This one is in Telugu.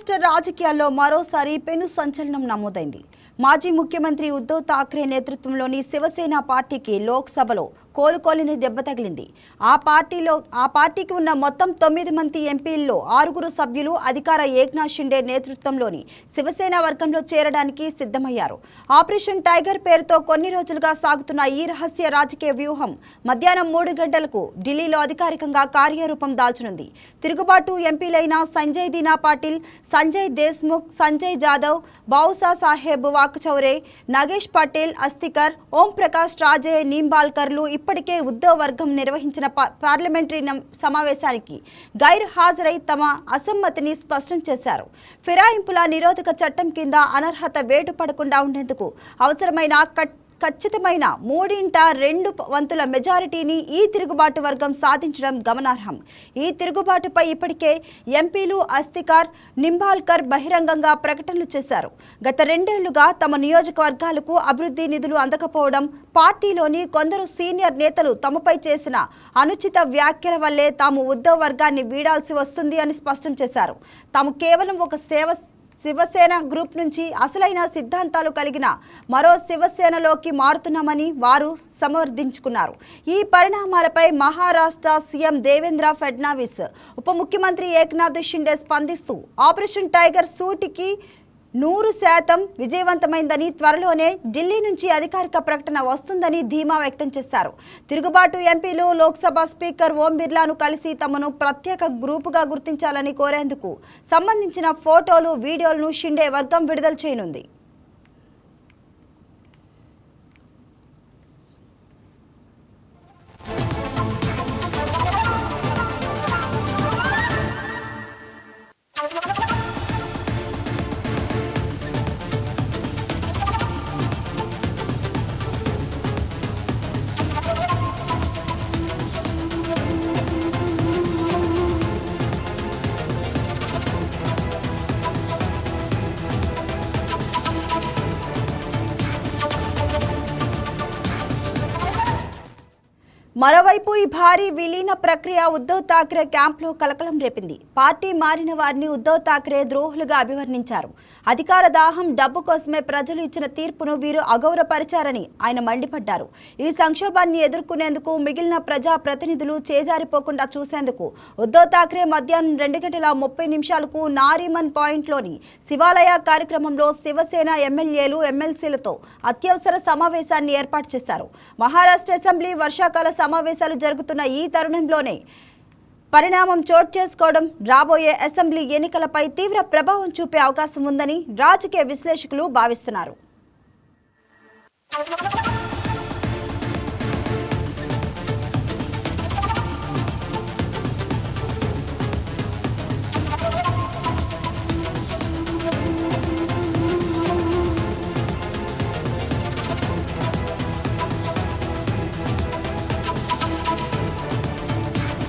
మహారాష్ట్ర రాజకీయాల్లో మరోసారి పెను సంచలనం నమోదైంది. మాజీ ముఖ్యమంత్రి ఉద్ధవ్ ఠాక్రే నేతృత్వంలోని శివసేన పార్టీకి లోక్సభలో కోలుకోలేని దెబ్బ తగిలింది. ఆ పార్టీకి ఉన్న మొత్తం 9 మంది ఎంపీల్లో 6 సభ్యులు అధికార ఏక్నాథ్ షిండే నేతృత్వంలోని శివసేన వర్గంలో చేరడానికి సిద్ధమయ్యారు. ఆపరేషన్ టైగర్ పేరుతో కొన్ని రోజులుగా సాగుతున్న ఈ రహస్య రాజకీయ వ్యూహం మధ్యాహ్నం 3 గంటలకు ఢిల్లీలో అధికారికంగా కార్యరూపం దాల్చనుంది. తిరుగుబాటు ఎంపీలైన సంజయ్ దీనా పాటిల్, సంజయ్ దేశ్ముఖ్, సంజయ్ జాదవ్, బావుసా సాహెబ్ వాకచౌరే, నగేష్ పటేల్, అస్తికర్, ఓం ప్రకాష్ రాజే నింబాల్కర్లు ఇప్పటికే ఉద్ధవ్ వర్గం నిర్వహించిన పార్లమెంటరీ సమావేశానికి గైర్ హాజరై తమ అసమ్మతిని స్పష్టం చేశారు. ఫిరాయింపుల నిరోధక చట్టం కింద అనర్హత వేటు పడకుండా ఉండేందుకు అవసరమైన ఖచ్చితమైన 3/2 మెజారిటీని ఈ తిరుగుబాటు వర్గం సాధించడం గమనార్హం. ఈ తిరుగుబాటుపై ఇప్పటికే ఎంపీలు అస్తికార్, నింబాల్కర్ బహిరంగంగా ప్రకటనలు చేశారు. గత 2 ఏళ్లుగా తమ నియోజకవర్గాలకు అభివృద్ధి నిధులు అందకపోవడం, పార్టీలోని కొందరు సీనియర్ నేతలు తమపై చేసిన అనుచిత వ్యాఖ్యల వల్లే తాము ఉద్ధవ్ వర్గాన్ని వీడాల్సి వస్తుంది అని స్పష్టం చేశారు. తాము కేవలం ఒక శివసేన గ్రూప్ నుంచి అసలైన సిద్ధాంతాలు కలిగిన మరో శివసేనలోకి మారుతున్నామని వారు సమర్థించుకున్నారు. ఈ పరిణామాలపై మహారాష్ట్ర సీఎం దేవేంద్ర ఫడ్నవీస్, ఉప ముఖ్యమంత్రి ఏక్నాథ్ షిండే స్పందిస్తూ ఆపరేషన్ టైగర్ సూటికి 100% విజయవంతమైందని, త్వరలోనే ఢిల్లీ నుంచి అధికారిక ప్రకటన వస్తుందని ధీమా వ్యక్తం చేశారు. తిరుగుబాటు ఎంపీలు లోక్సభ స్పీకర్ ఓం బిర్లాను కలిసి తమను ప్రత్యేక గ్రూపుగా గుర్తించాలని కోరేందుకు సంబంధించిన ఫోటోలు, వీడియోలను షిండే వర్గం విడుదల చేయనుంది. మరోవైపు ఈ భారీ విలీన ప్రక్రియ ఉద్ధవ్ ఠాక్రే క్యాంప్లో కలకలం రేపింది. పార్టీ మారిన వారిని ఉద్ధవ్ ఠాక్రే ద్రోహులుగా అభివర్ణించారు. అధికార దాహం, డబ్బు కోసమే ప్రజలు ఇచ్చిన తీర్పును వీరు అగౌరవపరిచారని ఆయన మండిపడ్డారు. ఈ సంక్షోభాన్ని ఎదుర్కొనేందుకు మిగిలిన ప్రజా ప్రతినిధులు చేజారిపోకుండా చూసేందుకు ఉద్ధవ్ ఠాక్రే మధ్యాహ్నం 2:30 నారీమన్ పాయింట్లోని శివాలయ కార్యక్రమంలో శివసేన ఎమ్మెల్యేలు, ఎమ్మెల్సీలతో అత్యవసర సమావేశాన్ని ఏర్పాటు చేశారు. మహారాష్ట్ర అసెంబ్లీ వర్షాకాల సమావేశాలు జరుగుతున్న ఈ తరుణంలోనే పరిణామం చోటు చేసుకోవడం రాబోయే అసెంబ్లీ ఎన్నికలపై తీవ్ర ప్రభావం చూపే అవకాశం ఉందని రాజకీయ విశ్లేషకులు భావిస్తున్నారు.